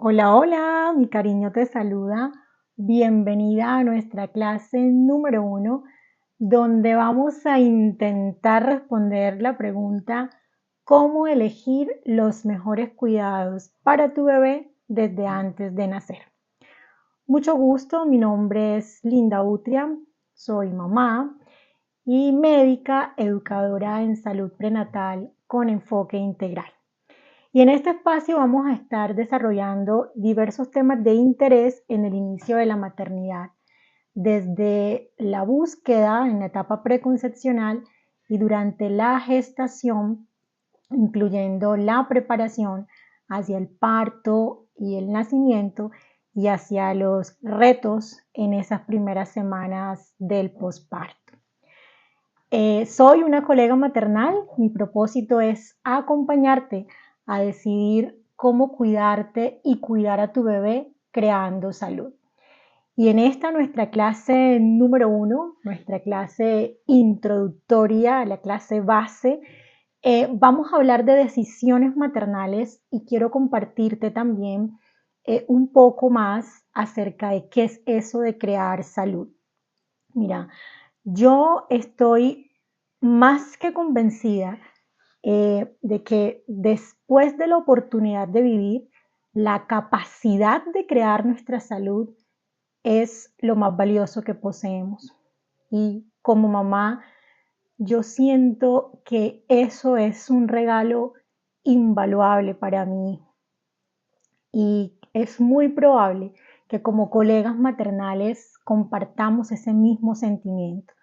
Hola, hola, mi cariño te saluda. Bienvenida a nuestra clase número uno, donde vamos a intentar responder la pregunta, ¿cómo elegir los mejores cuidados para tu bebé desde antes de nacer? Mucho gusto, mi nombre es Linda Utria, soy mamá y médica educadora en salud prenatal con enfoque integral. Y en este espacio vamos a estar desarrollando diversos temas de interés en el inicio de la maternidad, desde la búsqueda en la etapa preconcepcional y durante la gestación, incluyendo la preparación hacia el parto y el nacimiento y hacia los retos en esas primeras semanas del posparto. Soy una colega maternal, mi propósito es acompañarte a decidir cómo cuidarte y cuidar a tu bebé creando salud. Y en esta nuestra clase número uno, nuestra clase introductoria, la clase base, vamos a hablar de decisiones maternales y quiero compartirte también un poco más acerca de qué es eso de crear salud. Mira, yo estoy más que convencida de que después de la oportunidad de vivir, la capacidad de crear nuestra salud es lo más valioso que poseemos. Y como mamá, yo siento que eso es un regalo invaluable para mí y es muy probable que como colegas maternales compartamos ese mismo sentimiento.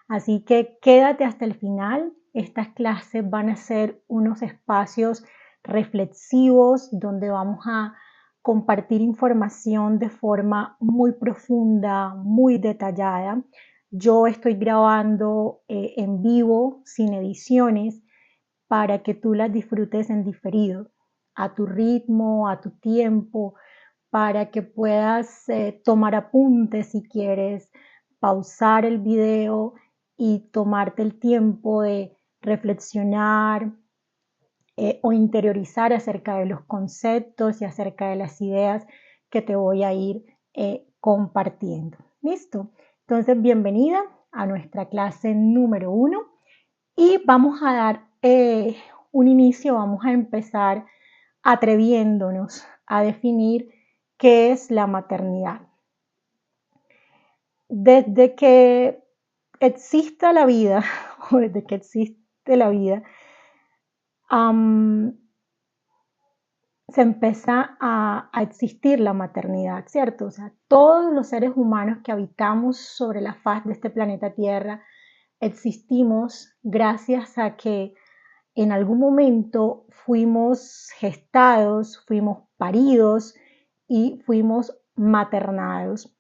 Así que quédate hasta el final. Estas clases van a ser unos espacios reflexivos donde vamos a compartir información de forma muy profunda, muy detallada. Yo estoy grabando en vivo, sin ediciones, para que tú las disfrutes en diferido, a tu ritmo, a tu tiempo, para que puedas tomar apuntes si quieres, pausar el video y tomarte el tiempo de reflexionar o interiorizar acerca de los conceptos y acerca de las ideas que te voy a ir compartiendo. ¿Listo? Entonces, bienvenida a nuestra clase número uno y vamos a dar un inicio, vamos a empezar atreviéndonos a definir qué es la maternidad. Desde que exista la vida, o desde que existe la vida, se empieza a existir la maternidad, ¿cierto? O sea, todos los seres humanos que habitamos sobre la faz de este planeta Tierra existimos gracias a que en algún momento fuimos gestados, fuimos paridos y fuimos maternados.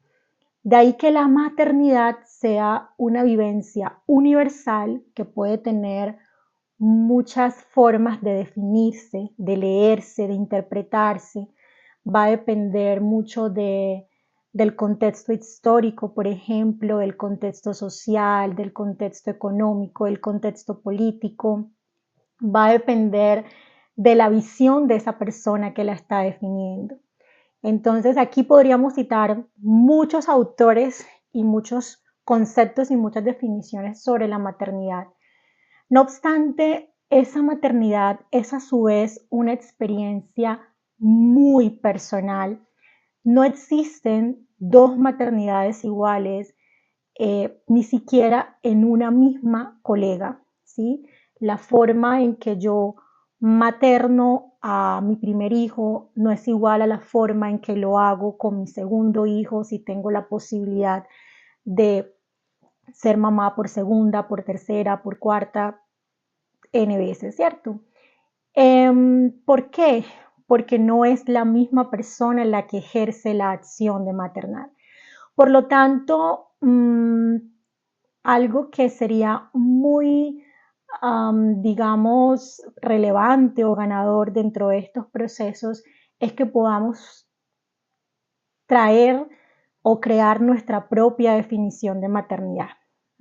De ahí que la maternidad sea una vivencia universal que puede tener muchas formas de definirse, de leerse, de interpretarse. Va a depender mucho del contexto histórico, por ejemplo, del contexto social, del contexto económico, del contexto político. Va a depender de la visión de esa persona que la está definiendo. Entonces aquí podríamos citar muchos autores y muchos conceptos y muchas definiciones sobre la maternidad. No obstante, esa maternidad es a su vez una experiencia muy personal. No existen dos maternidades iguales, ni siquiera en una misma colega, ¿sí? La forma en que yo materno a mi primer hijo no es igual a la forma en que lo hago con mi segundo hijo, si tengo la posibilidad de ser mamá por segunda, por tercera, por cuarta, N veces, ¿cierto? ¿Por qué? Porque no es la misma persona la que ejerce la acción de maternar. Por lo tanto, algo que sería muy, digamos, relevante o ganador dentro de estos procesos es que podamos traer o crear nuestra propia definición de maternidad.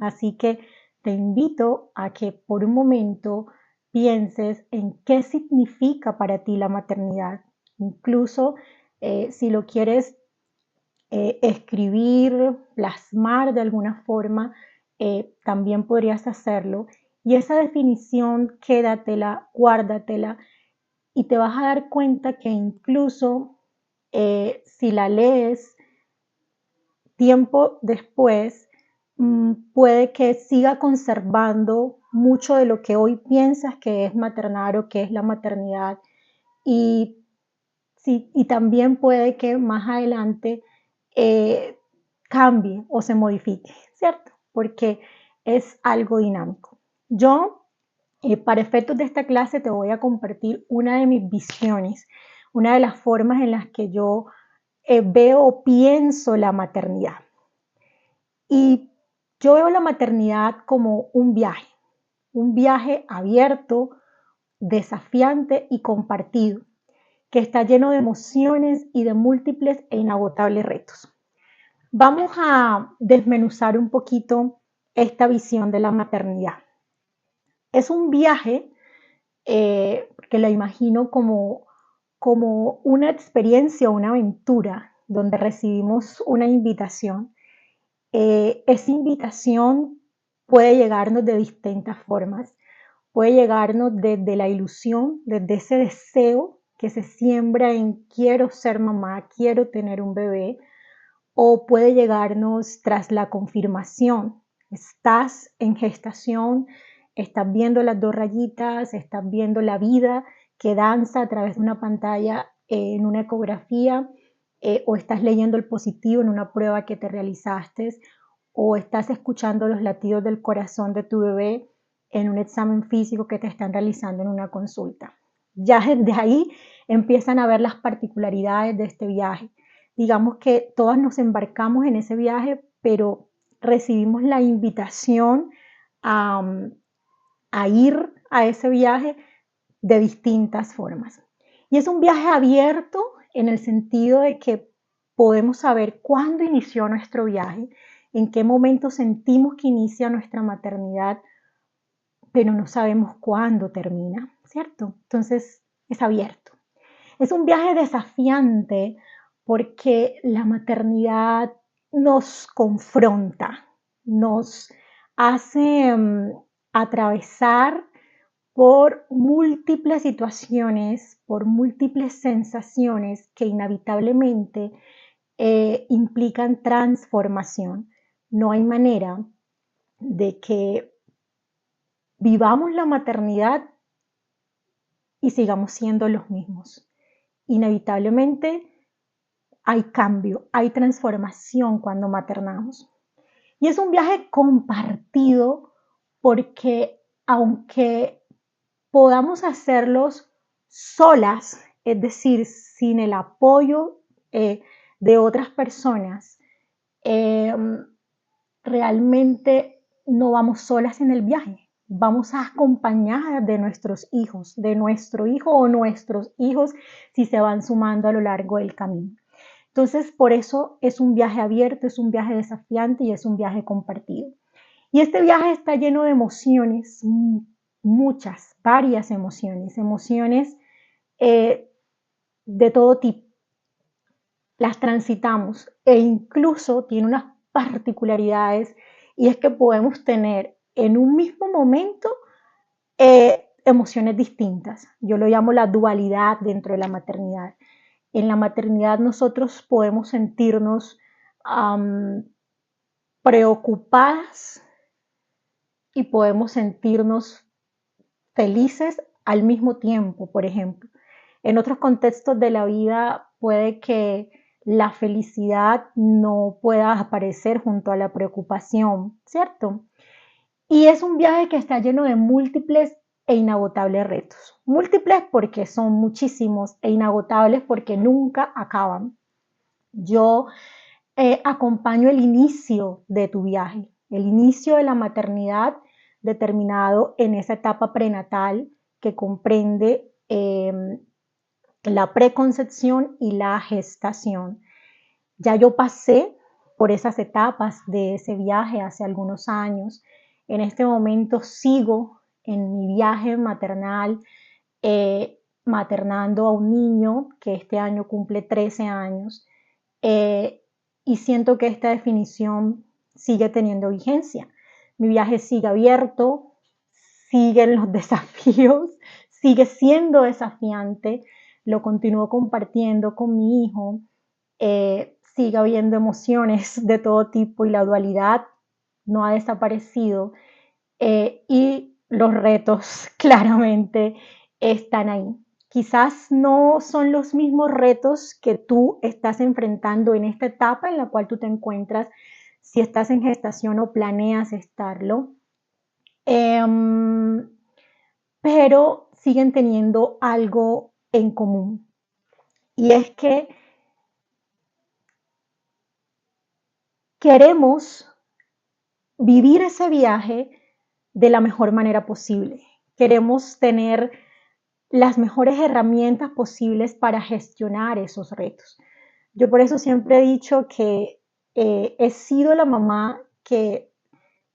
Así que te invito a que por un momento pienses en qué significa para ti la maternidad. Incluso Si lo quieres escribir, plasmar de alguna forma, también podrías hacerlo. Y esa definición, quédatela, guárdatela y te vas a dar cuenta que incluso si la lees tiempo después, puede que siga conservando mucho de lo que hoy piensas que es maternar o que es la maternidad. Y, sí, y también puede que más adelante eh, cambie o se modifique, ¿cierto? Porque es algo dinámico. Yo, para efectos de esta clase, te voy a compartir una de mis visiones, una de las formas en las que yo veo o pienso la maternidad. Y yo veo la maternidad como un viaje abierto, desafiante y compartido, que está lleno de emociones y de múltiples e inagotables retos. Vamos a desmenuzar un poquito esta visión de la maternidad. Es un viaje que la imagino como una experiencia, una aventura, donde recibimos una invitación. Esa invitación puede llegarnos de distintas formas. Puede llegarnos desde la ilusión, desde ese deseo que se siembra en quiero ser mamá, quiero tener un bebé, o puede llegarnos tras la confirmación. Estás en gestación, estás viendo las dos rayitas, estás viendo la vida que danza a través de una pantalla en una ecografía, o estás leyendo el positivo en una prueba que te realizaste, o estás escuchando los latidos del corazón de tu bebé en un examen físico que te están realizando en una consulta. Ya desde ahí empiezan a ver las particularidades de este viaje. Digamos que todas nos embarcamos en ese viaje, pero recibimos la invitación a, a ir a ese viaje de distintas formas. Y es un viaje abierto en el sentido de que podemos saber cuándo inició nuestro viaje, en qué momento sentimos que inicia nuestra maternidad, pero no sabemos cuándo termina, ¿cierto? Entonces es abierto. Es un viaje desafiante porque la maternidad nos confronta, nos hace atravesar por múltiples situaciones, por múltiples sensaciones que inevitablemente implican transformación. No hay manera de que vivamos la maternidad y sigamos siendo los mismos. Inevitablemente hay cambio, hay transformación cuando maternamos. Y es un viaje compartido porque aunque podamos hacerlos solas, es decir, sin el apoyo de otras personas, eh, realmente no vamos solas en el viaje. Vamos acompañadas de nuestros hijos, de nuestro hijo o nuestros hijos si se van sumando a lo largo del camino. Entonces, por eso es un viaje abierto, es un viaje desafiante y es un viaje compartido. Y este viaje está lleno de emociones, muchas, varias emociones, emociones de todo tipo. Las transitamos e incluso tiene unas particularidades y es que podemos tener en un mismo momento emociones distintas. Yo lo llamo la dualidad dentro de la maternidad. En la maternidad nosotros podemos sentirnos preocupadas y podemos sentirnos felices al mismo tiempo, por ejemplo. En otros contextos de la vida puede que la felicidad no pueda aparecer junto a la preocupación, ¿cierto? Y es un viaje que está lleno de múltiples e inagotables retos. Múltiples porque son muchísimos e inagotables porque nunca acaban. Yo acompaño el inicio de tu viaje, el inicio de la maternidad determinado en esa etapa prenatal que comprende la preconcepción y la gestación. Ya yo pasé por esas etapas de ese viaje hace algunos años. En este momento sigo en mi viaje maternal maternando a un niño que este año cumple 13 años, y siento que esta definición sigue teniendo vigencia. Mi viaje sigue abierto, siguen los desafíos, sigue siendo desafiante, lo continúo compartiendo con mi hijo, sigue habiendo emociones de todo tipo y la dualidad no ha desaparecido, y los retos claramente están ahí. Quizás no son los mismos retos que tú estás enfrentando en esta etapa en la cual tú te encuentras, si estás en gestación o planeas estarlo, em, pero siguen teniendo algo en común. Y es que queremos vivir ese viaje de la mejor manera posible. Queremos tener las mejores herramientas posibles para gestionar esos retos. Yo por eso siempre he dicho que he sido la mamá que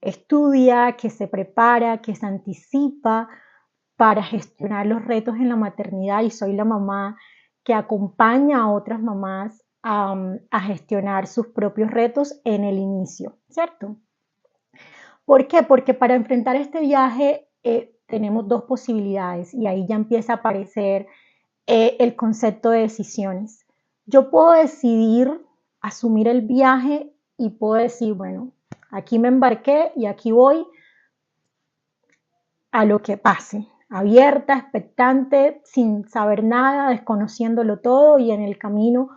estudia, que se prepara, que se anticipa para gestionar los retos en la maternidad y soy la mamá que acompaña a otras mamás a gestionar sus propios retos en el inicio, ¿cierto? ¿Por qué? Porque para enfrentar este viaje tenemos dos posibilidades y ahí ya empieza a aparecer el concepto de decisiones. Yo puedo decidir asumir el viaje y puedo decir, bueno, aquí me embarqué y aquí voy a lo que pase, abierta, expectante, sin saber nada, desconociéndolo todo y en el camino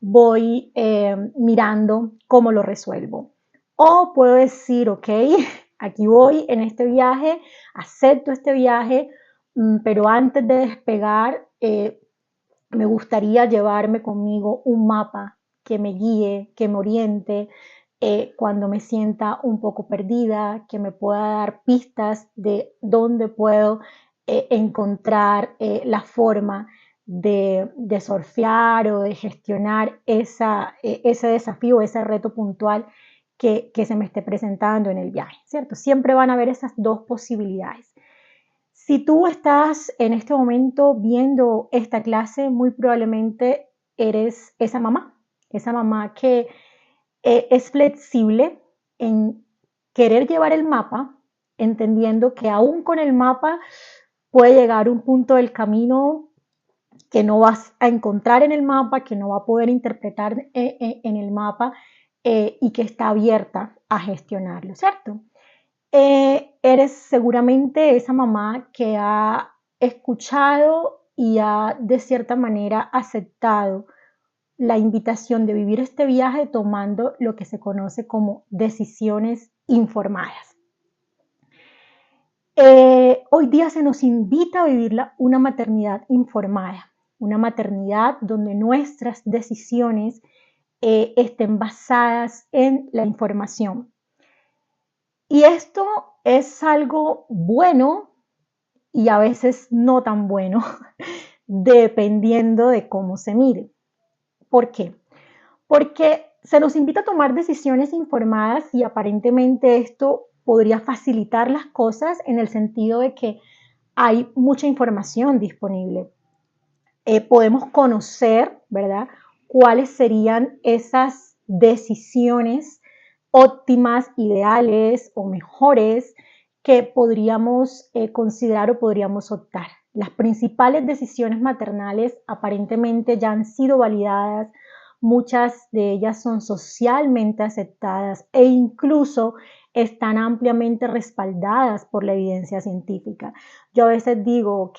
voy mirando cómo lo resuelvo. O puedo decir, ok, aquí voy en este viaje, acepto este viaje, pero antes de despegar me gustaría llevarme conmigo un mapa que me guíe, que me oriente cuando me sienta un poco perdida, que me pueda dar pistas de dónde puedo encontrar la forma de surfear o de gestionar ese desafío, ese reto puntual que se me esté presentando en el viaje, ¿cierto? Siempre van a haber esas dos posibilidades. Si tú estás en este momento viendo esta clase, muy probablemente eres esa mamá que es flexible en querer llevar el mapa, entendiendo que aún con el mapa puede llegar un punto del camino que no vas a encontrar en el mapa, que no va a poder interpretar en el mapa y que está abierta a gestionarlo, ¿cierto? Eres seguramente esa mamá que ha escuchado y ha de cierta manera aceptado la invitación de vivir este viaje tomando lo que se conoce como decisiones informadas. Hoy día se nos invita a vivir una maternidad informada, una maternidad donde nuestras decisiones estén basadas en la información. Y esto es algo bueno y a veces no tan bueno, dependiendo de cómo se mire. ¿Por qué? Porque se nos invita a tomar decisiones informadas y aparentemente esto podría facilitar las cosas en el sentido de que hay mucha información disponible. Podemos conocer, ¿verdad?, cuáles serían esas decisiones óptimas, ideales o mejores que podríamos considerar o podríamos optar. Las principales decisiones maternales aparentemente ya han sido validadas, muchas de ellas son socialmente aceptadas e incluso están ampliamente respaldadas por la evidencia científica. Yo a veces digo, ok,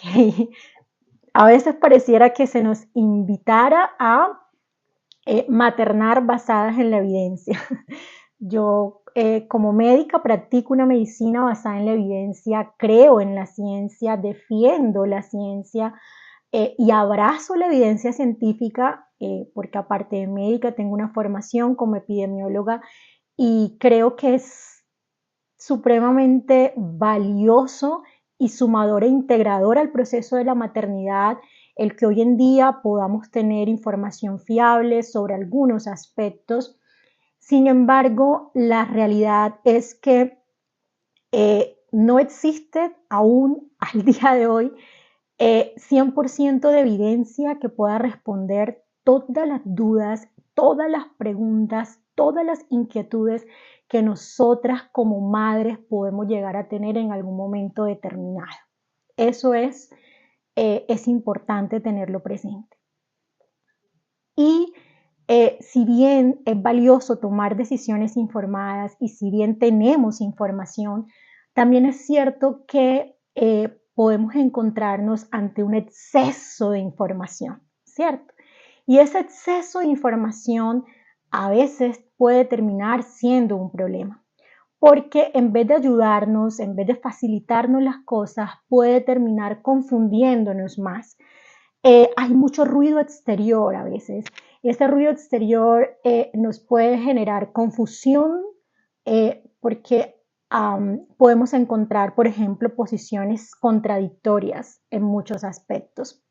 a veces pareciera que se nos invitara a maternar basadas en la evidencia. Yo como médica practico una medicina basada en la evidencia, creo en la ciencia, defiendo la ciencia y abrazo la evidencia científica porque aparte de médica tengo una formación como epidemióloga y creo que es supremamente valioso y sumador e integrador al proceso de la maternidad el que hoy en día podamos tener información fiable sobre algunos aspectos. Sin embargo, la realidad es que no existe aún al día de hoy 100% de evidencia que pueda responder todas las dudas, todas las preguntas, todas las inquietudes que nosotras como madres podemos llegar a tener en algún momento determinado. Eso es importante tenerlo presente. Y si bien es valioso tomar decisiones informadas y si bien tenemos información, también es cierto que podemos encontrarnos ante un exceso de información, ¿cierto? Y ese exceso de información a veces puede terminar siendo un problema, porque en vez de ayudarnos, en vez de facilitarnos las cosas, puede terminar confundiéndonos más. Hay mucho ruido exterior a veces. Ese ruido exterior nos puede generar confusión porque podemos encontrar, por ejemplo, posiciones contradictorias en muchos aspectos.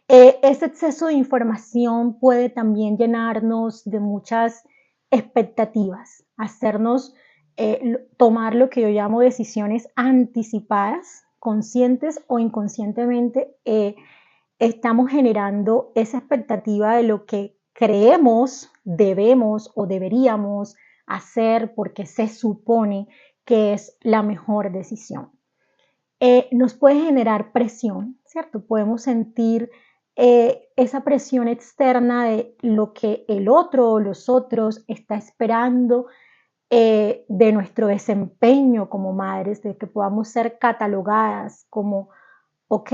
Ese exceso de información puede también llenarnos de muchas expectativas, hacernos tomar lo que yo llamo decisiones anticipadas, conscientes o inconscientemente. Estamos generando esa expectativa de lo que creemos debemos o deberíamos hacer porque se supone que es la mejor decisión. Nos puede generar presión, ¿cierto? Podemos sentir esa presión externa de lo que el otro o los otros está esperando de nuestro desempeño como madres, de que podamos ser catalogadas como, ok,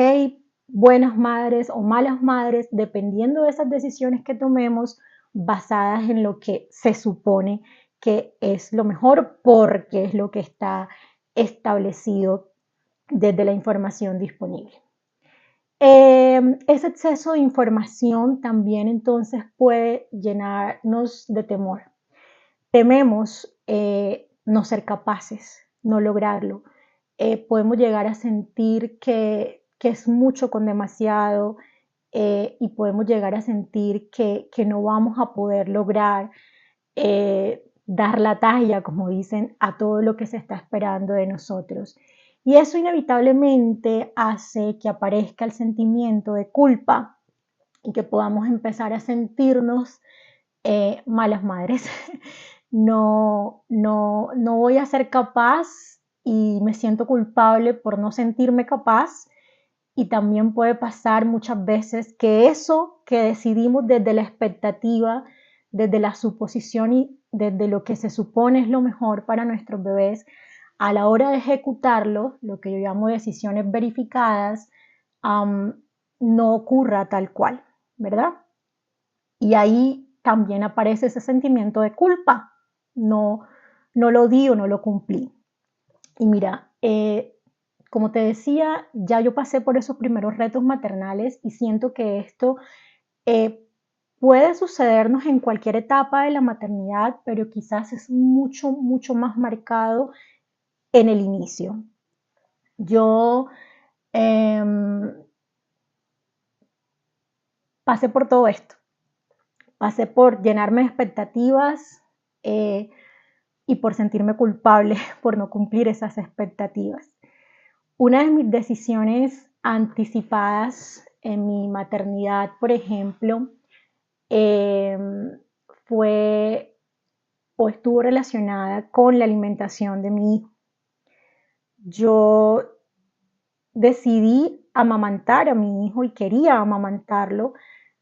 buenas madres o malas madres, dependiendo de esas decisiones que tomemos basadas en lo que se supone que es lo mejor porque es lo que está establecido desde la información disponible. Ese exceso de información también entonces puede llenarnos de temor. Tememos no ser capaces, no lograrlo. Podemos llegar a sentir que es mucho con demasiado y podemos llegar a sentir que no vamos a poder lograr dar la talla, como dicen, a todo lo que se está esperando de nosotros. Y eso inevitablemente hace que aparezca el sentimiento de culpa y que podamos empezar a sentirnos malas madres. No voy a ser capaz y me siento culpable por no sentirme capaz. Y también puede pasar muchas veces que eso que decidimos desde la expectativa, desde la suposición y desde lo que se supone es lo mejor para nuestros bebés, a la hora de ejecutarlo, lo que yo llamo decisiones verificadas, no ocurra tal cual, ¿verdad? Y ahí también aparece ese sentimiento de culpa. No lo di o no lo cumplí. Y mira, como te decía, ya yo pasé por esos primeros retos maternales y siento que esto puede sucedernos en cualquier etapa de la maternidad, pero quizás es mucho, mucho más marcado en el inicio. Yo eh, pasé por todo esto. Pasé por llenarme de expectativas y por sentirme culpable por no cumplir esas expectativas. Una de mis decisiones anticipadas en mi maternidad, por ejemplo, fue o estuvo relacionada con la alimentación de mi hijo. Yo decidí amamantar a mi hijo y quería amamantarlo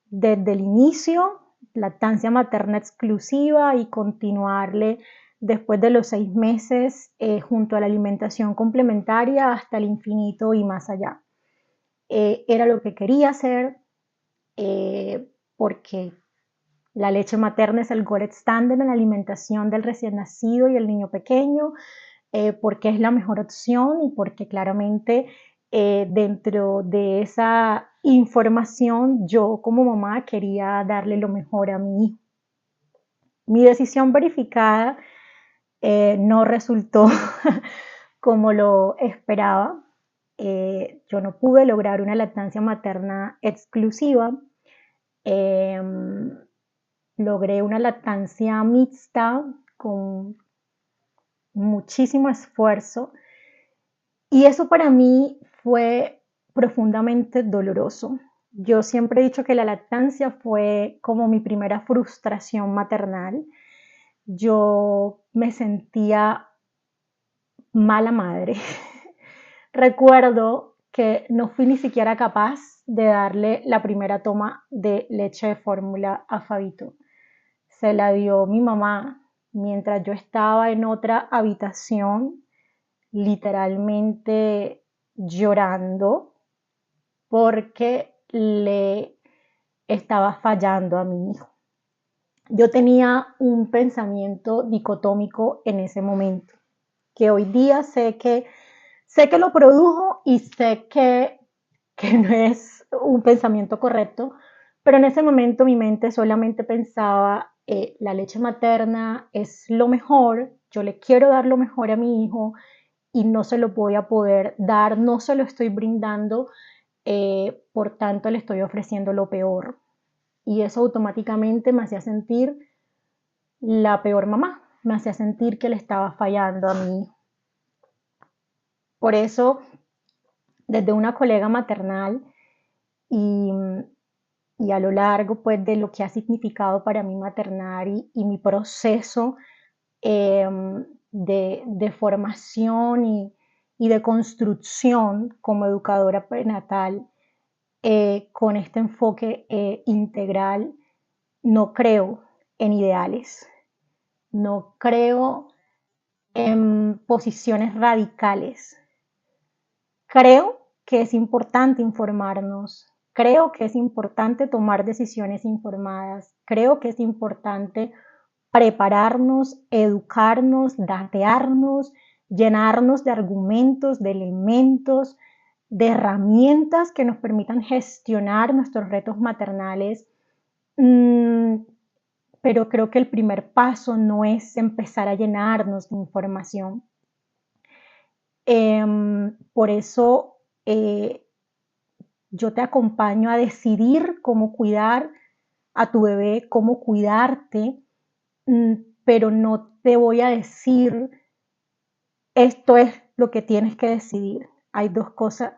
desde el inicio, lactancia materna exclusiva y continuarle después de los 6 meses junto a la alimentación complementaria hasta el infinito y más allá. Era lo que quería hacer porque la leche materna es el gold standard en la alimentación del recién nacido y el niño pequeño, porque es la mejor opción y porque claramente dentro de esa información yo como mamá quería darle lo mejor a mi hijo. Mi decisión verificada no resultó como lo esperaba. Yo no pude lograr una lactancia materna exclusiva. Eh, Logré una lactancia mixta con muchísimo esfuerzo y eso para mí fue profundamente doloroso. Yo siempre he dicho que la lactancia fue como mi primera frustración maternal. Yo me sentía mala madre. Recuerdo que no fui ni siquiera capaz de darle la primera toma de leche de fórmula a Fabito. Se la dio mi mamá mientras yo estaba en otra habitación, literalmente llorando porque le estaba fallando a mi hijo. Yo tenía un pensamiento dicotómico en ese momento, que hoy día sé que lo produjo y sé que no es un pensamiento correcto, pero en ese momento mi mente solamente pensaba, la leche materna es lo mejor, yo le quiero dar lo mejor a mi hijo y no se lo voy a poder dar, no se lo estoy brindando, por tanto le estoy ofreciendo lo peor. Y eso automáticamente me hacía sentir la peor mamá, me hacía sentir que le estaba fallando a mi hijo. Por eso, desde una colega maternal y, y a lo largo pues, de lo que ha significado para mí maternar y mi proceso eh, de formación y de construcción como educadora prenatal, con este enfoque integral, no creo en ideales, no creo en posiciones radicales. Creo que es importante informarnos, creo que es importante tomar decisiones informadas, creo que es importante prepararnos, educarnos, datearnos, llenarnos de argumentos, de elementos, de herramientas que nos permitan gestionar nuestros retos maternales. Pero creo que el primer paso no es empezar a llenarnos de información. Por eso yo te acompaño a decidir cómo cuidar a tu bebé, cómo cuidarte, pero no te voy a decir esto es lo que tienes que decidir. Hay dos cosas,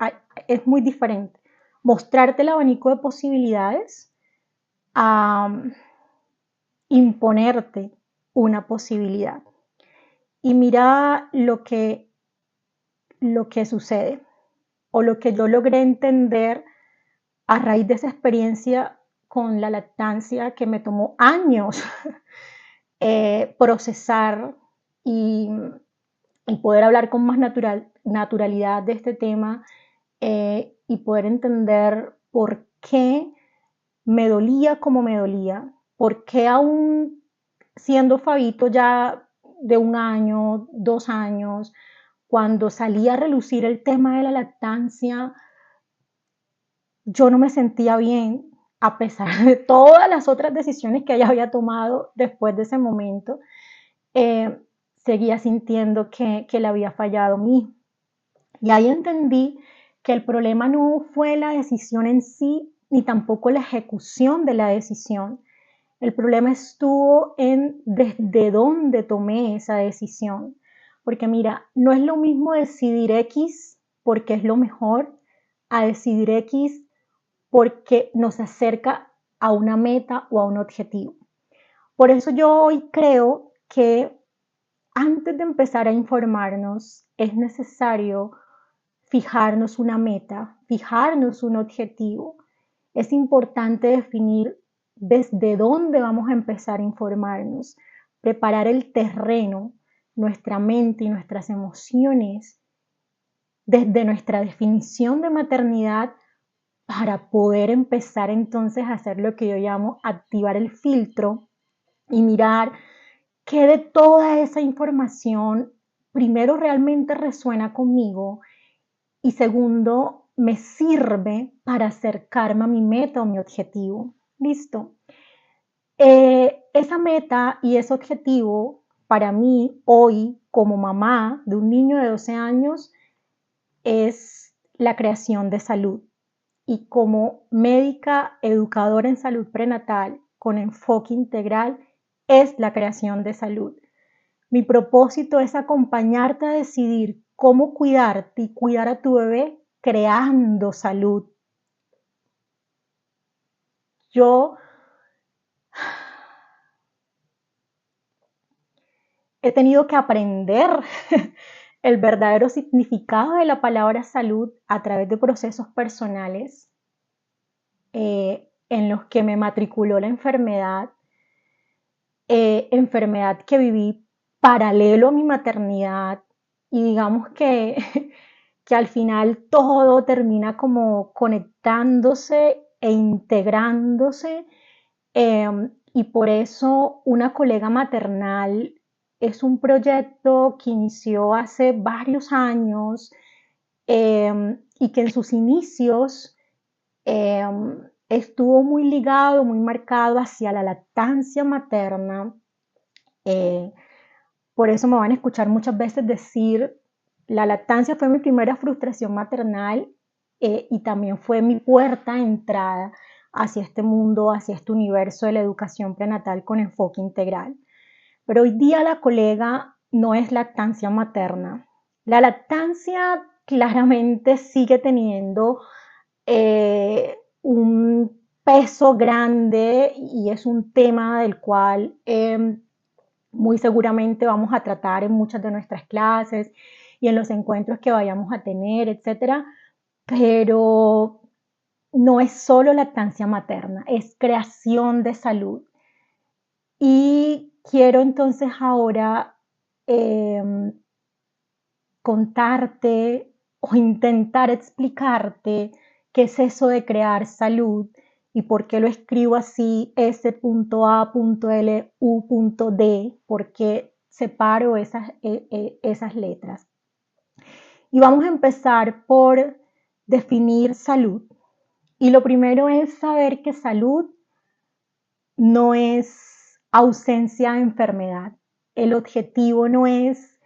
es muy diferente. Mostrarte el abanico de posibilidades a imponerte una posibilidad. Y mira lo que sucede o lo que yo logré entender a raíz de esa experiencia con la lactancia que me tomó años procesar y, y, poder hablar con más naturalidad de este tema y poder entender por qué me dolía como me dolía, por qué aún siendo Fabito ya de 1 año, 2 años, cuando salía a relucir el tema de la lactancia, yo no me sentía bien, a pesar de todas las otras decisiones que ella había tomado después de ese momento, seguía sintiendo que le había fallado a mí. Y ahí entendí que el problema no fue la decisión en sí, ni tampoco la ejecución de la decisión. El problema estuvo en desde dónde tomé esa decisión. Porque mira, no es lo mismo decidir X porque es lo mejor a decidir X porque nos acerca a una meta o a un objetivo. Por eso yo hoy creo que antes de empezar a informarnos es necesario fijarnos una meta, fijarnos un objetivo. Es importante definir desde dónde vamos a empezar a informarnos, preparar el terreno, nuestra mente y nuestras emociones desde nuestra definición de maternidad para poder empezar entonces a hacer lo que yo llamo activar el filtro y mirar qué de toda esa información primero realmente resuena conmigo y segundo me sirve para acercarme a mi meta o mi objetivo. Listo. Esa meta y ese objetivo para mí hoy como mamá de un niño de 12 años es la creación de salud. Y como médica educadora en salud prenatal con enfoque integral es la creación de salud. Mi propósito es acompañarte a decidir cómo cuidarte y cuidar a tu bebé creando salud. Yo he tenido que aprender el verdadero significado de la palabra salud a través de procesos personales en los que me matriculó la enfermedad, enfermedad que viví paralelo a mi maternidad y digamos que, que al final todo termina como conectándose e integrándose y por eso una colega maternal es un proyecto que inició hace varios años y que en sus inicios estuvo muy ligado, muy marcado hacia la lactancia materna. Eh, por eso me van a escuchar muchas veces decir, la lactancia fue mi primera frustración maternal y también fue mi puerta de entrada hacia este mundo, hacia este universo de la educación prenatal con enfoque integral. Pero hoy día la colega no es lactancia materna. La lactancia claramente sigue teniendo un peso grande y es un tema del cual muy seguramente vamos a tratar en muchas de nuestras clases y en los encuentros que vayamos a tener, etcétera, pero no es solo lactancia materna, es creación de salud. Y quiero entonces ahora eh, contarte o intentar explicarte qué es eso de crear salud y por qué lo escribo así, S.A.L.U.D, porque separo esas letras. Y vamos a empezar por definir salud. Y lo primero es saber que salud no es ausencia de enfermedad. El objetivo no es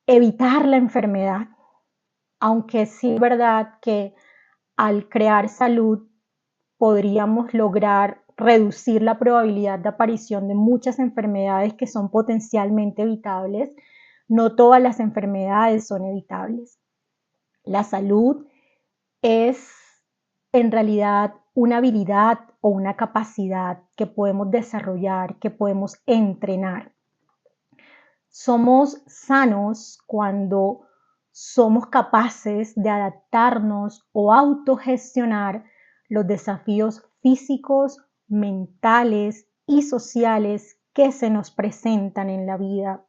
evitar la enfermedad, aunque sí es verdad que al crear salud podríamos lograr reducir la probabilidad de aparición de muchas enfermedades que son potencialmente evitables. No todas las enfermedades son evitables. La salud es en realidad una habilidad o una capacidad que podemos desarrollar, que podemos entrenar. Somos sanos cuando somos capaces de adaptarnos o autogestionar los desafíos físicos, mentales y sociales que se nos presentan en la vida.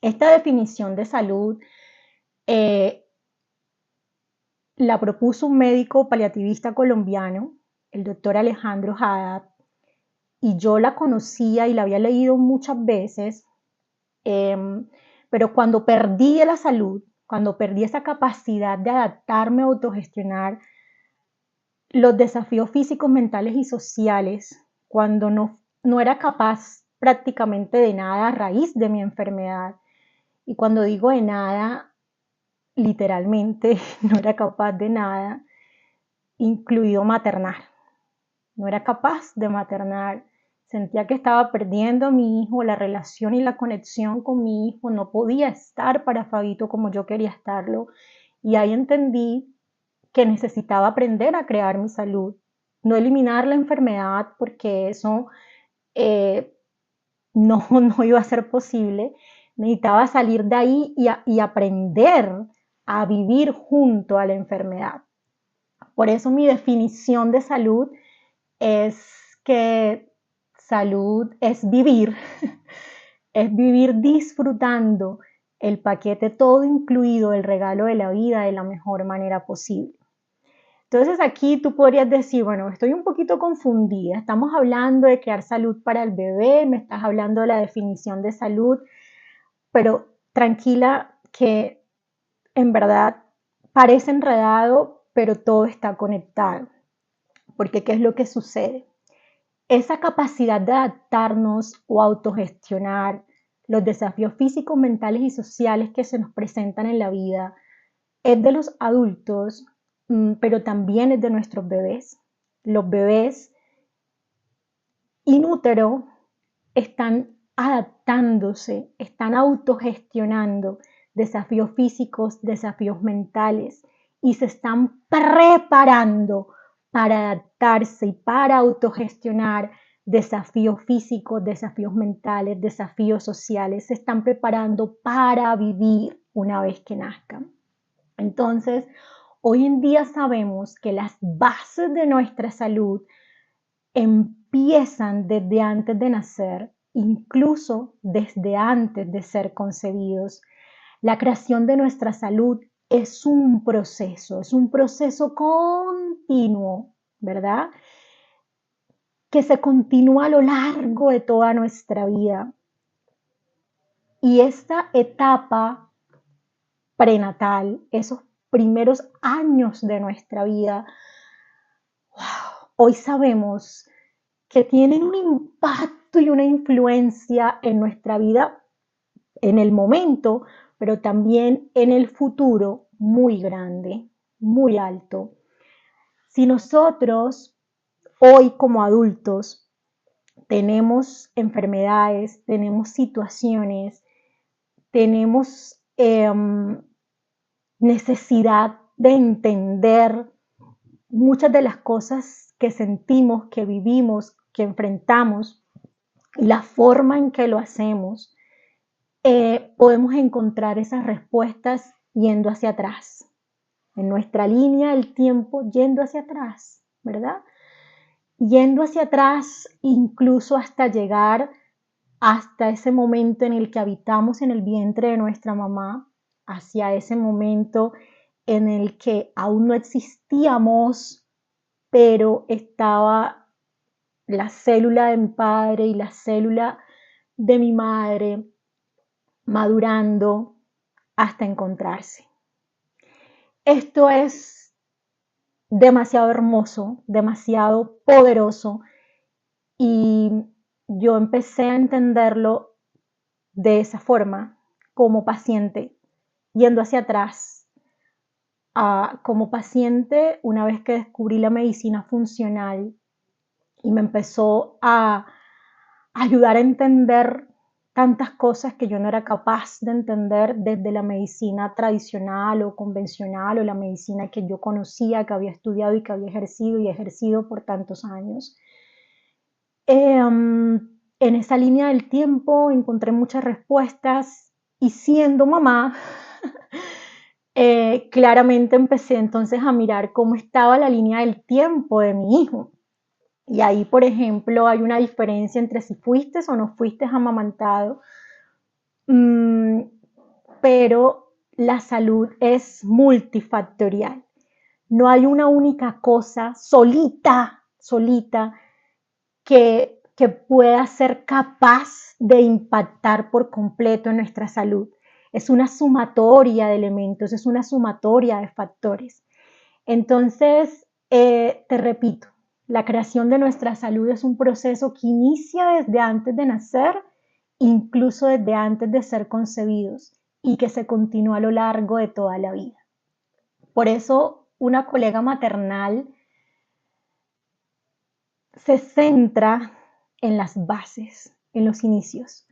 Esta definición de salud la propuso un médico paliativista colombiano, el doctor Alejandro Haddad, y yo la conocía y la había leído muchas veces, pero cuando perdí la salud, cuando perdí esa capacidad de adaptarme, autogestionar los desafíos físicos, mentales y sociales, cuando no era capaz prácticamente de nada a raíz de mi enfermedad, y cuando digo de nada, literalmente no era capaz de nada, incluido maternar. No era capaz de maternar. Sentía que estaba perdiendo a mi hijo, la relación y la conexión con mi hijo. No podía estar para Fabito como yo quería estarlo. Y ahí entendí que necesitaba aprender a crear mi salud. No eliminar la enfermedad porque eso no iba a ser posible. Necesitaba salir de ahí y aprender a vivir junto a la enfermedad. Por eso mi definición de salud es que salud es vivir, es vivir disfrutando el paquete todo incluido, el regalo de la vida de la mejor manera posible. Entonces aquí tú podrías decir, bueno, estoy un poquito confundida, estamos hablando de crear salud para el bebé, me estás hablando de la definición de salud, pero tranquila que en verdad parece enredado, pero todo está conectado. Porque ¿qué es lo que sucede? Esa capacidad de adaptarnos o autogestionar los desafíos físicos, mentales y sociales que se nos presentan en la vida es de los adultos, pero también es de nuestros bebés. Los bebés in útero están adaptándose, están autogestionando desafíos físicos, desafíos mentales y se están preparando para adaptarse y para autogestionar desafíos físicos, desafíos mentales, desafíos sociales, se están preparando para vivir una vez que nazcan. Entonces, hoy en día sabemos que las bases de nuestra salud empiezan desde antes de nacer, incluso desde antes de ser concebidos. La creación de nuestra salud es un proceso continuo, ¿verdad? Que se continúa a lo largo de toda nuestra vida. Y esta etapa prenatal, esos primeros años de nuestra vida, wow, hoy sabemos que tienen un impacto y una influencia en nuestra vida en el momento, pero también en el futuro muy grande, muy alto. Si nosotros hoy como adultos tenemos enfermedades, tenemos situaciones, tenemos necesidad de entender muchas de las cosas que sentimos, que vivimos, que enfrentamos, y la forma en que lo hacemos, podemos encontrar esas respuestas yendo hacia atrás, en nuestra línea del tiempo, yendo hacia atrás, ¿verdad? Yendo hacia atrás, incluso hasta llegar hasta ese momento en el que habitamos en el vientre de nuestra mamá, hacia ese momento en el que aún no existíamos, pero estaba la célula de mi padre y la célula de mi madre madurando hasta encontrarse. Esto es demasiado hermoso, demasiado poderoso, y yo empecé a entenderlo de esa forma, como paciente, yendo hacia atrás. Como paciente, una vez que descubrí la medicina funcional y me empezó a ayudar a entender tantas cosas que yo no era capaz de entender desde la medicina tradicional o convencional, o la medicina que yo conocía, que había estudiado y que había ejercido por tantos años. En esa línea del tiempo encontré muchas respuestas, y siendo mamá, claramente empecé entonces a mirar cómo estaba la línea del tiempo de mi hijo. Y ahí, por ejemplo, hay una diferencia entre si fuiste o no fuiste amamantado, pero la salud es multifactorial. No hay una única cosa solita que pueda ser capaz de impactar por completo en nuestra salud. Es una sumatoria de elementos, es una sumatoria de factores. Entonces, te repito, la creación de nuestra salud es un proceso que inicia desde antes de nacer, incluso desde antes de ser concebidos, y que se continúa a lo largo de toda la vida. Por eso, una colega maternal se centra en las bases, en los inicios,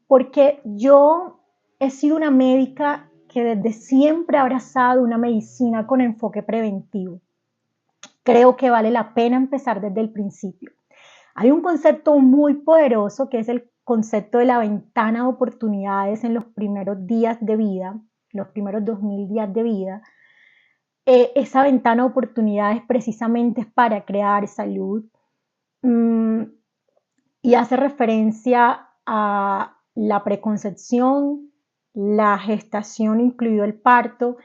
porque yo he sido una médica que desde siempre ha abrazado una medicina con enfoque preventivo. Creo que vale la pena empezar desde el principio. Hay un concepto muy poderoso que es el concepto de la ventana de oportunidades en los primeros días de vida, los primeros 2000 días de vida. Esa ventana de oportunidades precisamente es para crear salud, y hace referencia a la preconcepción, la gestación, incluido el parto,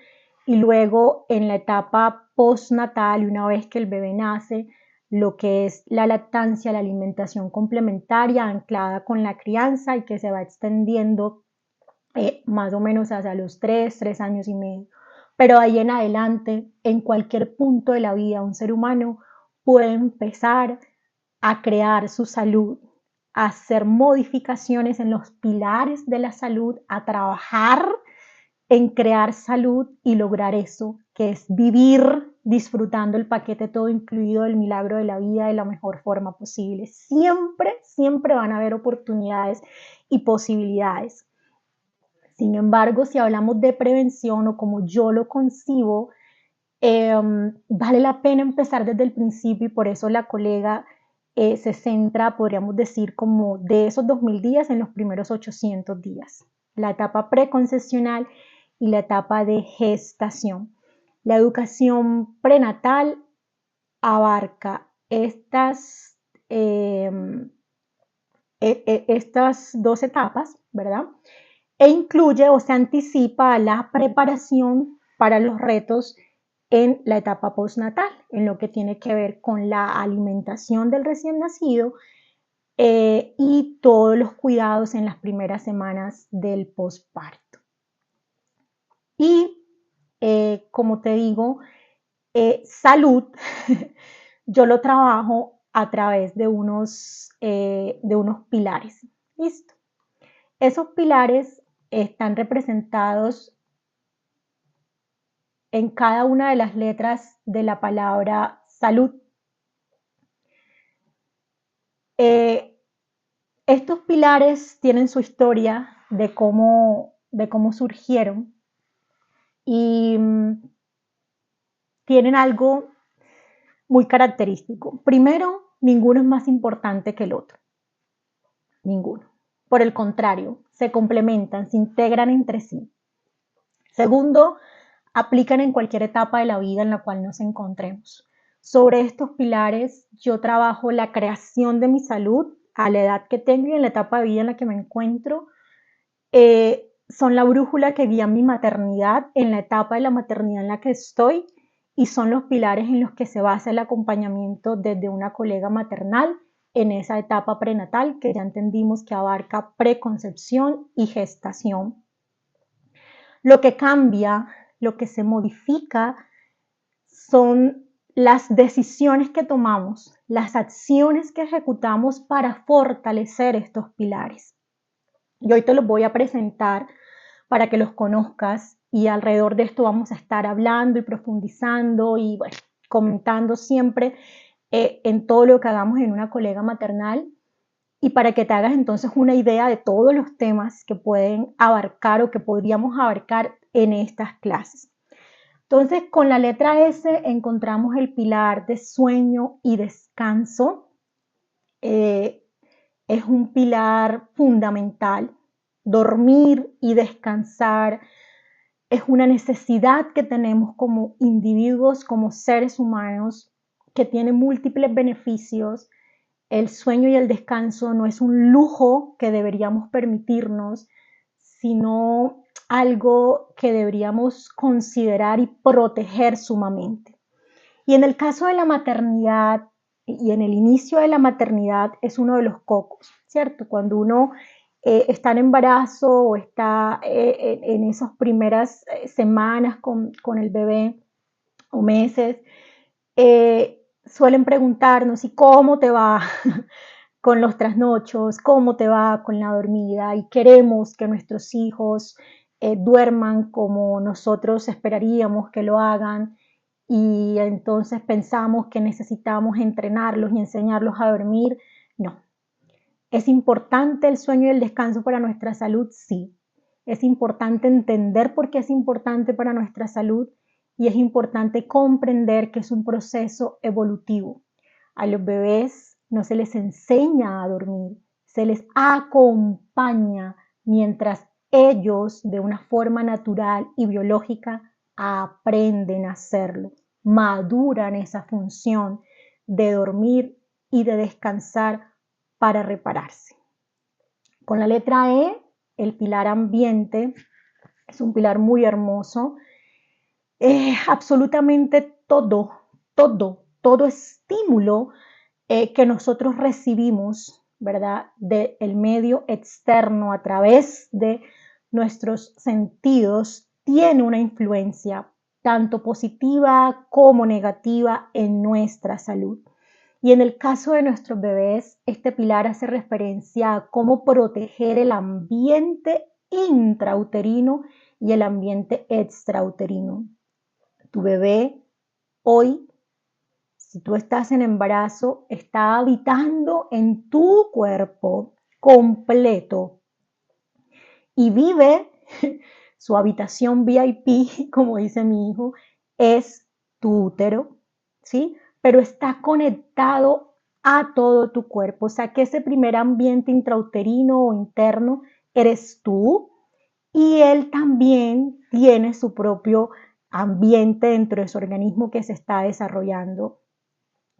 y luego en la etapa postnatal, una vez que el bebé nace, lo que es la lactancia, la alimentación complementaria anclada con la crianza, y que se va extendiendo más o menos hacia los 3 años y medio. Pero ahí en adelante, en cualquier punto de la vida, un ser humano puede empezar a crear su salud, a hacer modificaciones en los pilares de la salud, a trabajar en crear salud y lograr eso, que es vivir disfrutando el paquete todo incluido del milagro de la vida de la mejor forma posible. Siempre, siempre van a haber oportunidades y posibilidades. Sin embargo, si hablamos de prevención, o como yo lo concibo, vale la pena empezar desde el principio y por eso la colega se centra, podríamos decir, como de esos 2000 días en los primeros 800 días, la etapa preconcepcional y la etapa de gestación. La educación prenatal abarca estas dos etapas, ¿verdad? E incluye o se anticipa a la preparación para los retos en la etapa postnatal, en lo que tiene que ver con la alimentación del recién nacido y todos los cuidados en las primeras semanas del posparto. Y como te digo, salud, yo lo trabajo a través de unos pilares. ¿Listo? Esos pilares están representados en cada una de las letras de la palabra salud. Estos pilares tienen su historia de cómo surgieron y tienen algo muy característico. Primero, ninguno es más importante que el otro. Ninguno. Por el contrario, se complementan, se integran entre sí. Segundo, aplican en cualquier etapa de la vida en la cual nos encontremos. Sobre estos pilares, yo trabajo la creación de mi salud a la edad que tengo y en la etapa de vida en la que me encuentro. Son la brújula que guía mi maternidad en la etapa de la maternidad en la que estoy y son los pilares en los que se basa el acompañamiento desde una colega maternal en esa etapa prenatal que ya entendimos que abarca preconcepción y gestación. Lo que cambia, lo que se modifica son las decisiones que tomamos, las acciones que ejecutamos para fortalecer estos pilares. Y hoy te los voy a presentar para que los conozcas y alrededor de esto vamos a estar hablando y profundizando y bueno, comentando siempre en todo lo que hagamos en una colega maternal y para que te hagas entonces una idea de todos los temas que pueden abarcar o que podríamos abarcar en estas clases. Entonces, con la letra S encontramos el pilar de sueño y descanso. Es un pilar fundamental. Dormir y descansar es una necesidad que tenemos como individuos, como seres humanos, que tiene múltiples beneficios. El sueño y el descanso no es un lujo que deberíamos permitirnos, sino algo que deberíamos considerar y proteger sumamente. Y en el caso de la maternidad y en el inicio de la maternidad es uno de los cocos, ¿cierto? Cuando uno está en embarazo o está en esas primeras semanas con el bebé o meses, suelen preguntarnos, ¿y cómo te va con los trasnochos? ¿Cómo te va con la dormida? Y queremos que nuestros hijos duerman como nosotros esperaríamos que lo hagan y entonces pensamos que necesitamos entrenarlos y enseñarlos a dormir. No. ¿Es importante el sueño y el descanso para nuestra salud? Sí. Es importante entender por qué es importante para nuestra salud y es importante comprender que es un proceso evolutivo. A los bebés no se les enseña a dormir, se les acompaña mientras ellos de una forma natural y biológica aprenden a hacerlo, maduran esa función de dormir y de descansar para repararse. Con la letra E, el pilar ambiente, es un pilar muy hermoso. Absolutamente todo estímulo que nosotros recibimos, ¿verdad? Del medio externo a través de nuestros sentidos tiene una influencia tanto positiva como negativa en nuestra salud. Y en el caso de nuestros bebés, este pilar hace referencia a cómo proteger el ambiente intrauterino y el ambiente extrauterino. Tu bebé hoy, si tú estás en embarazo, está habitando en tu cuerpo completo y vive su habitación VIP, como dice mi hijo, es tu útero, ¿sí? Pero está conectado a todo tu cuerpo. O sea que ese primer ambiente intrauterino o interno eres tú y él también tiene su propio ambiente dentro de su organismo que se está desarrollando.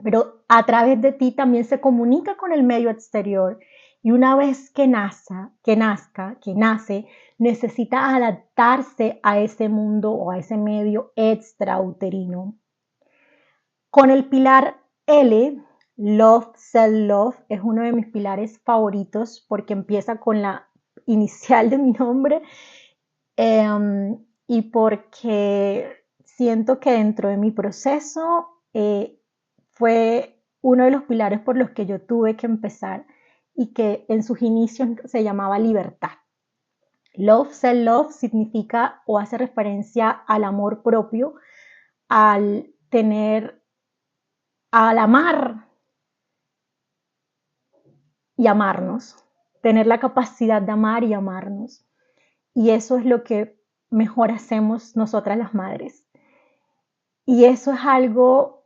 Pero a través de ti también se comunica con el medio exterior y una vez que nace, necesita adaptarse a ese mundo o a ese medio extrauterino. Con el pilar L, Love, Self-Love, es uno de mis pilares favoritos porque empieza con la inicial de mi nombre y porque siento que dentro de mi proceso fue uno de los pilares por los que yo tuve que empezar y que en sus inicios se llamaba libertad. Love, self-love significa o hace referencia al amor propio, al amar y amarnos, tener la capacidad de amar y amarnos. Y eso es lo que mejor hacemos nosotras las madres. Y eso es algo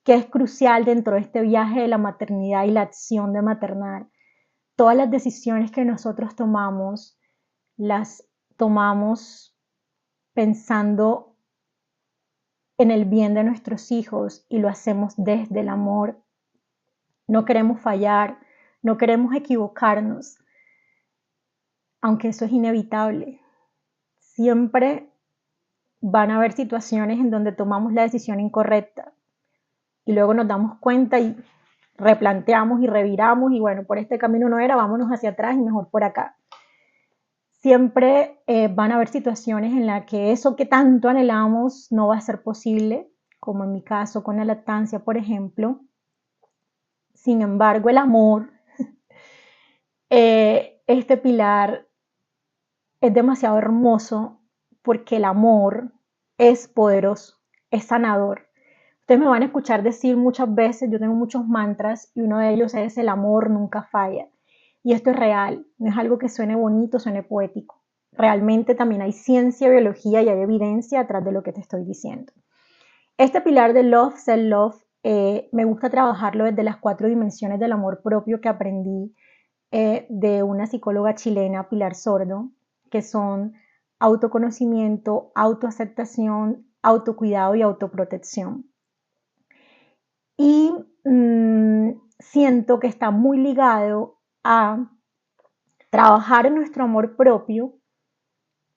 que es crucial dentro de este viaje de la maternidad y la acción de maternar. Todas las decisiones que nosotros tomamos, las tomamos pensando en el bien de nuestros hijos y lo hacemos desde el amor. No queremos fallar, no queremos equivocarnos, aunque eso es inevitable. Siempre van a haber situaciones en donde tomamos la decisión incorrecta y luego nos damos cuenta y replanteamos y reviramos y bueno, por este camino no era, vámonos hacia atrás y mejor por acá. Siempre van a haber situaciones en las que eso que tanto anhelamos no va a ser posible, como en mi caso con la lactancia, por ejemplo. Sin embargo, el amor, este pilar es demasiado hermoso porque el amor es poderoso, es sanador. Ustedes me van a escuchar decir muchas veces, yo tengo muchos mantras y uno de ellos es el amor nunca falla. Y esto es real, no es algo que suene bonito, suene poético. Realmente también hay ciencia, biología y hay evidencia atrás de lo que te estoy diciendo. Este pilar de Love, Self-Love, me gusta trabajarlo desde las 4 dimensiones del amor propio que aprendí de una psicóloga chilena, Pilar Sordo, que son autoconocimiento, autoaceptación, autocuidado y autoprotección. Y siento que está muy ligado a trabajar en nuestro amor propio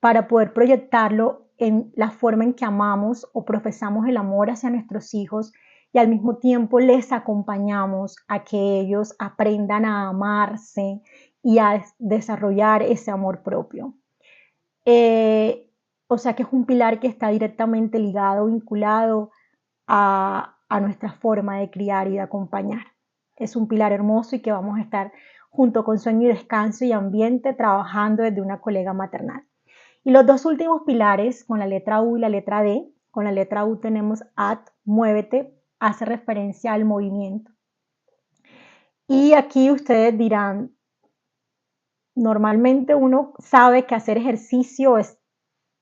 para poder proyectarlo en la forma en que amamos o profesamos el amor hacia nuestros hijos y al mismo tiempo les acompañamos a que ellos aprendan a amarse y a desarrollar ese amor propio. O sea que es un pilar que está directamente ligado, vinculado a nuestra forma de criar y de acompañar. Es un pilar hermoso y que vamos a estar junto con sueño y descanso y ambiente trabajando desde una colega maternal. Y los dos últimos pilares, con la letra U y la letra D, con la letra U tenemos at, muévete, hace referencia al movimiento. Y aquí ustedes dirán, normalmente uno sabe que hacer ejercicio es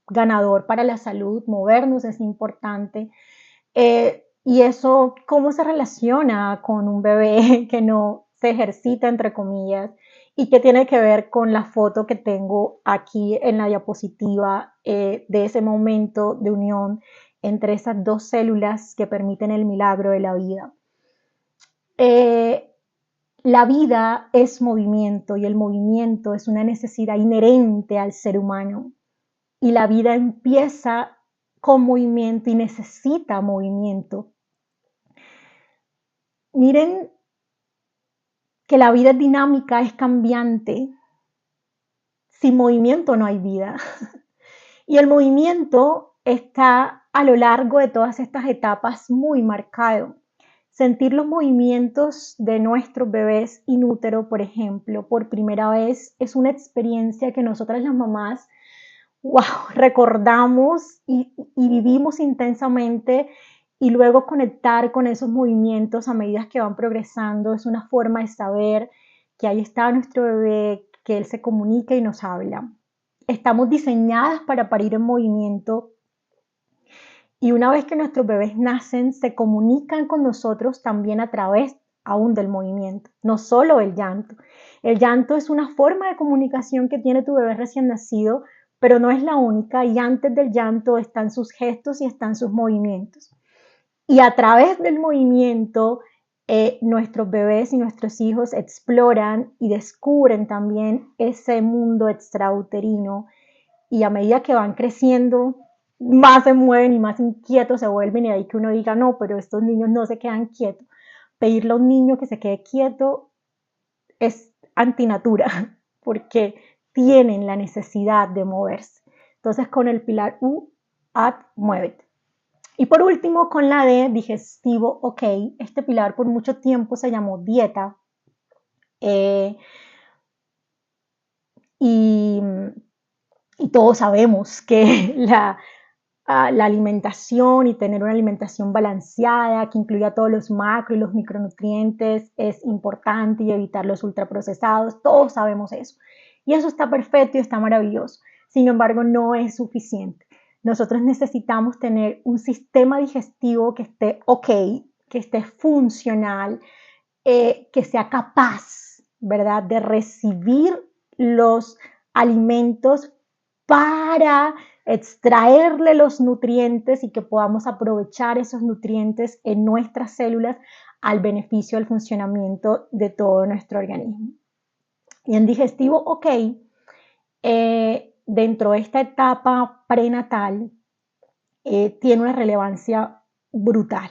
ganador para la salud, movernos es importante. Y eso, ¿cómo se relaciona con un bebé que no se ejercita, entre comillas? Y que tiene que ver con la foto que tengo aquí en la diapositiva de ese momento de unión entre esas dos células que permiten el milagro de la vida. La vida es movimiento y el movimiento es una necesidad inherente al ser humano. Y la vida empieza con movimiento y necesita movimiento. Miren que la vida es dinámica, es cambiante. Sin movimiento no hay vida. Y el movimiento está a lo largo de todas estas etapas muy marcado. Sentir los movimientos de nuestros bebés in útero, por ejemplo, por primera vez, es una experiencia que nosotras las mamás, wow, recordamos y vivimos intensamente y luego conectar con esos movimientos a medida que van progresando es una forma de saber que ahí está nuestro bebé, que él se comunica y nos habla. Estamos diseñadas para parir en movimiento Y una vez que nuestros bebés nacen, se comunican con nosotros también a través aún del movimiento, no solo el llanto. El llanto es una forma de comunicación que tiene tu bebé recién nacido, pero no es la única, y antes del llanto están sus gestos y están sus movimientos. Y a través del movimiento, nuestros bebés y nuestros hijos exploran y descubren también ese mundo extrauterino, y a medida que van creciendo, más se mueven y más inquietos se vuelven, y ahí que uno diga, no, pero estos niños no se quedan quietos. Pedirle a un niño que se quede quieto es antinatura, porque tienen la necesidad de moverse. Entonces, con el pilar U, at, muévete. Y por último, con la D, digestivo, ok. Este pilar por mucho tiempo se llamó dieta. Eh, y, y todos sabemos que la alimentación y tener una alimentación balanceada que incluya todos los macro y los micronutrientes es importante, y evitar los ultraprocesados. Todos sabemos eso. Y eso está perfecto y está maravilloso. Sin embargo, no es suficiente. Nosotros necesitamos tener un sistema digestivo que esté ok, que esté funcional, que sea capaz, ¿verdad?, de recibir los alimentos para extraerle los nutrientes, y que podamos aprovechar esos nutrientes en nuestras células al beneficio del funcionamiento de todo nuestro organismo. Y en digestivo, ok, dentro de esta etapa prenatal, tiene una relevancia brutal.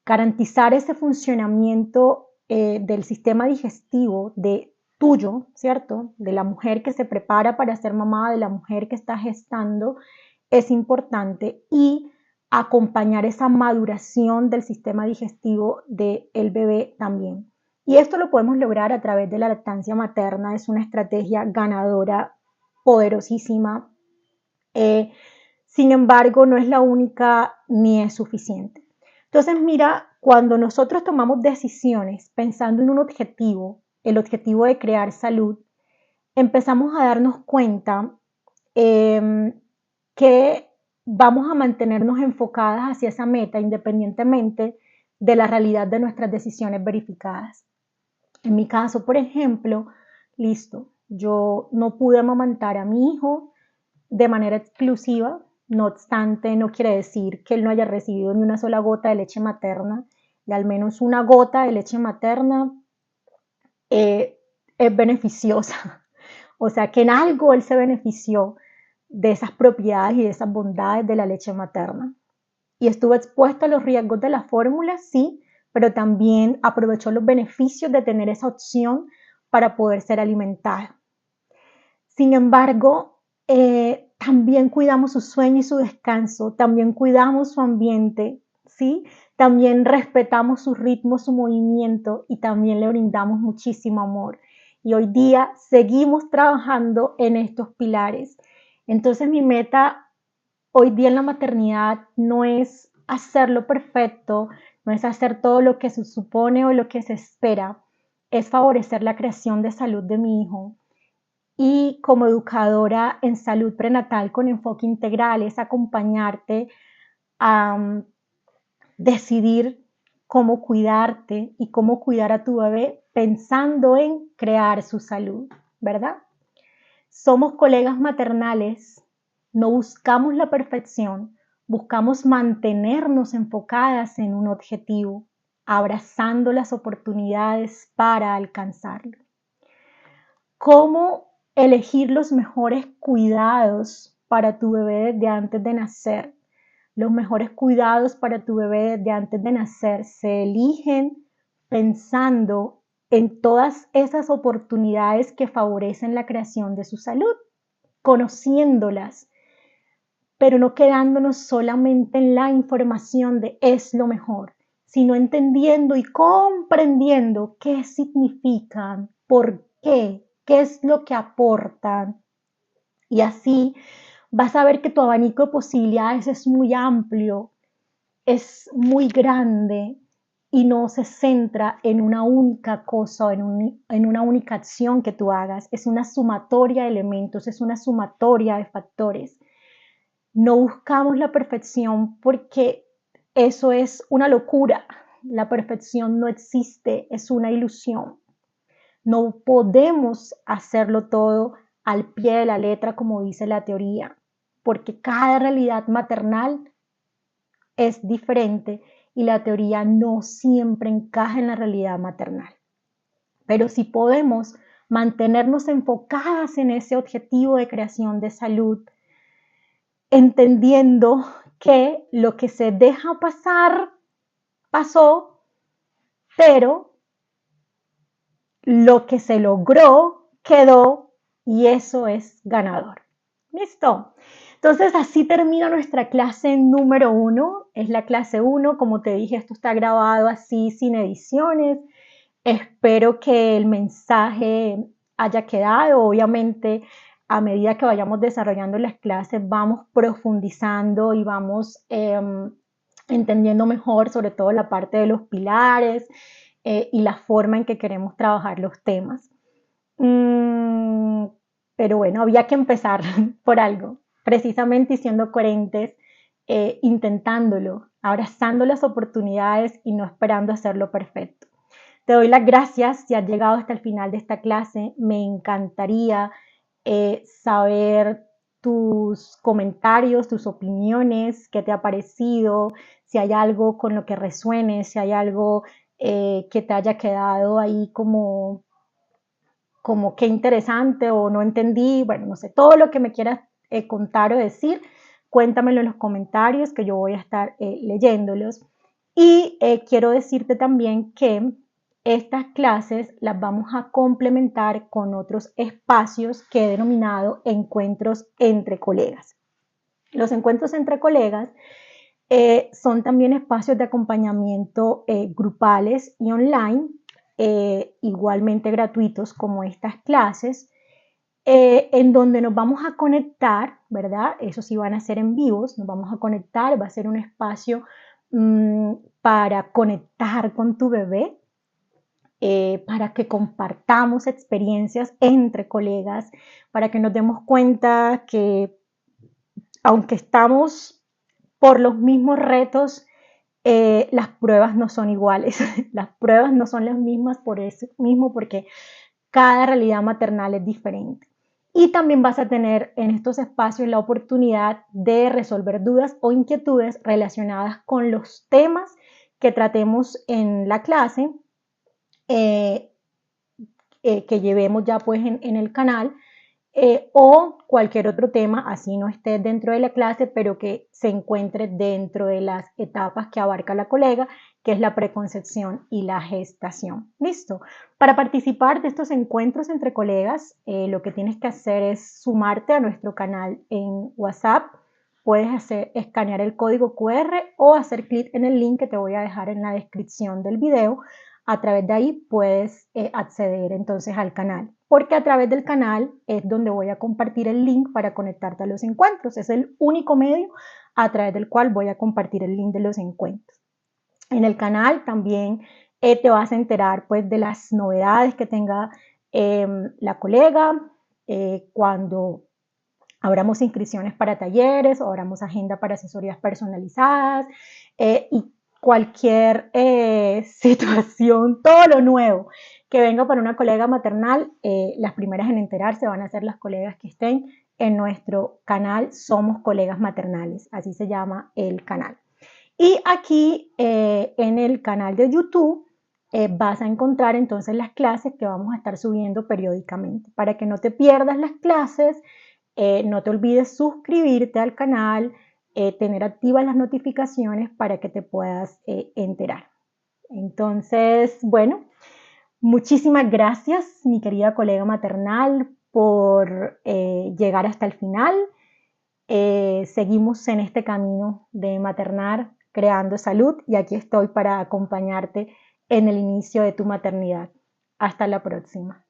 Garantizar ese funcionamiento del sistema digestivo de tuyo, ¿cierto? De la mujer que se prepara para ser mamá, de la mujer que está gestando, es importante, y acompañar esa maduración del sistema digestivo del bebé también. Y esto lo podemos lograr a través de la lactancia materna. Es una estrategia ganadora, poderosísima. Sin embargo, no es la única ni es suficiente. Entonces, mira, cuando nosotros tomamos decisiones pensando en un objetivo, el objetivo de crear salud, empezamos a darnos cuenta que vamos a mantenernos enfocadas hacia esa meta independientemente de la realidad de nuestras decisiones verificadas. En mi caso, por ejemplo, listo, yo no pude amamantar a mi hijo de manera exclusiva. No obstante, no quiere decir que él no haya recibido ni una sola gota de leche materna, y al menos una gota de leche materna es beneficiosa. O sea, que en algo él se benefició de esas propiedades y de esas bondades de la leche materna. Y estuvo expuesto a los riesgos de la fórmula, sí, pero también aprovechó los beneficios de tener esa opción para poder ser alimentado. Sin embargo, también cuidamos su sueño y su descanso, también cuidamos su ambiente, ¿sí? También respetamos su ritmo, su movimiento, y también le brindamos muchísimo amor. Y hoy día seguimos trabajando en estos pilares. Entonces, mi meta hoy día en la maternidad no es hacerlo perfecto, no es hacer todo lo que se supone o lo que se espera, es favorecer la creación de salud de mi hijo. Y como educadora en salud prenatal con enfoque integral, es acompañarte a decidir cómo cuidarte y cómo cuidar a tu bebé pensando en crear su salud, ¿verdad? Somos colegas maternales, no buscamos la perfección, buscamos mantenernos enfocadas en un objetivo, abrazando las oportunidades para alcanzarlo. ¿Cómo elegir los mejores cuidados para tu bebé desde antes de nacer? Los mejores cuidados para tu bebé desde antes de nacer se eligen pensando en todas esas oportunidades que favorecen la creación de su salud, conociéndolas, pero no quedándonos solamente en la información de es lo mejor, sino entendiendo y comprendiendo qué significan, por qué es lo que aportan. Y así vas a ver que tu abanico de posibilidades es muy amplio, es muy grande, y no se centra en una única cosa o en una única acción que tú hagas. Es una sumatoria de elementos, es una sumatoria de factores. No buscamos la perfección porque eso es una locura. La perfección no existe, es una ilusión. No podemos hacerlo todo al pie de la letra como dice la teoría, porque cada realidad maternal es diferente y la teoría no siempre encaja en la realidad maternal. Pero si podemos mantenernos enfocadas en ese objetivo de creación de salud, entendiendo que lo que se deja pasar, pasó, pero lo que se logró, quedó y eso es ganador. ¿Listo? Entonces así termina nuestra clase número 1. Es la clase 1, como te dije, esto está grabado así sin ediciones. Espero que el mensaje haya quedado. Obviamente, a medida que vayamos desarrollando las clases, vamos profundizando y vamos entendiendo mejor, sobre todo la parte de los pilares y la forma en que queremos trabajar los temas. Pero bueno, había que empezar por algo, precisamente y siendo coherentes, intentándolo, abrazando las oportunidades y no esperando hacerlo perfecto. Te doy las gracias si has llegado hasta el final de esta clase. Me encantaría saber tus comentarios, tus opiniones, qué te ha parecido, si hay algo con lo que resuene, si hay algo que te haya quedado ahí como qué interesante o no entendí, bueno, no sé, todo lo que me quieras contar o decir, cuéntamelo en los comentarios que yo voy a estar leyéndolos. Y quiero decirte también que estas clases las vamos a complementar con otros espacios que he denominado encuentros entre colegas. Los encuentros entre colegas son también espacios de acompañamiento grupales y online, igualmente gratuitos como estas clases, en donde nos vamos a conectar, ¿verdad? Eso sí van a ser en vivos, nos vamos a conectar, va a ser un espacio para conectar con tu bebé, para que compartamos experiencias entre colegas, para que nos demos cuenta que aunque estamos por los mismos retos, las pruebas no son iguales, las pruebas no son las mismas por eso mismo, porque cada realidad maternal es diferente. Y también vas a tener en estos espacios la oportunidad de resolver dudas o inquietudes relacionadas con los temas que tratemos en la clase, eh, que llevemos ya pues en el canal, o cualquier otro tema, así no esté dentro de la clase, pero que se encuentre dentro de las etapas que abarca la colega, que es la preconcepción y la gestación. Listo. Para participar de estos encuentros entre colegas, lo que tienes que hacer es sumarte a nuestro canal en WhatsApp. Puedes escanear el código QR o hacer clic en el link que te voy a dejar en la descripción del video. A través de ahí puedes acceder entonces al canal, porque a través del canal es donde voy a compartir el link para conectarte a los encuentros. Es el único medio a través del cual voy a compartir el link de los encuentros. En el canal también te vas a enterar pues de las novedades que tenga la colega, cuando abramos inscripciones para talleres o abramos agenda para asesorías personalizadas, y cualquier situación, todo lo nuevo que venga para una colega maternal, las primeras en enterarse van a ser las colegas que estén en nuestro canal Somos Colegas Maternales, así se llama el canal. Y aquí en el canal de YouTube vas a encontrar entonces las clases que vamos a estar subiendo periódicamente. Para que no te pierdas las clases, no te olvides suscribirte al canal, tener activas las notificaciones para que te puedas enterar. Entonces, bueno, muchísimas gracias, mi querida colega maternal, por llegar hasta el final. Seguimos en este camino de maternar, creando salud, y aquí estoy para acompañarte en el inicio de tu maternidad. Hasta la próxima.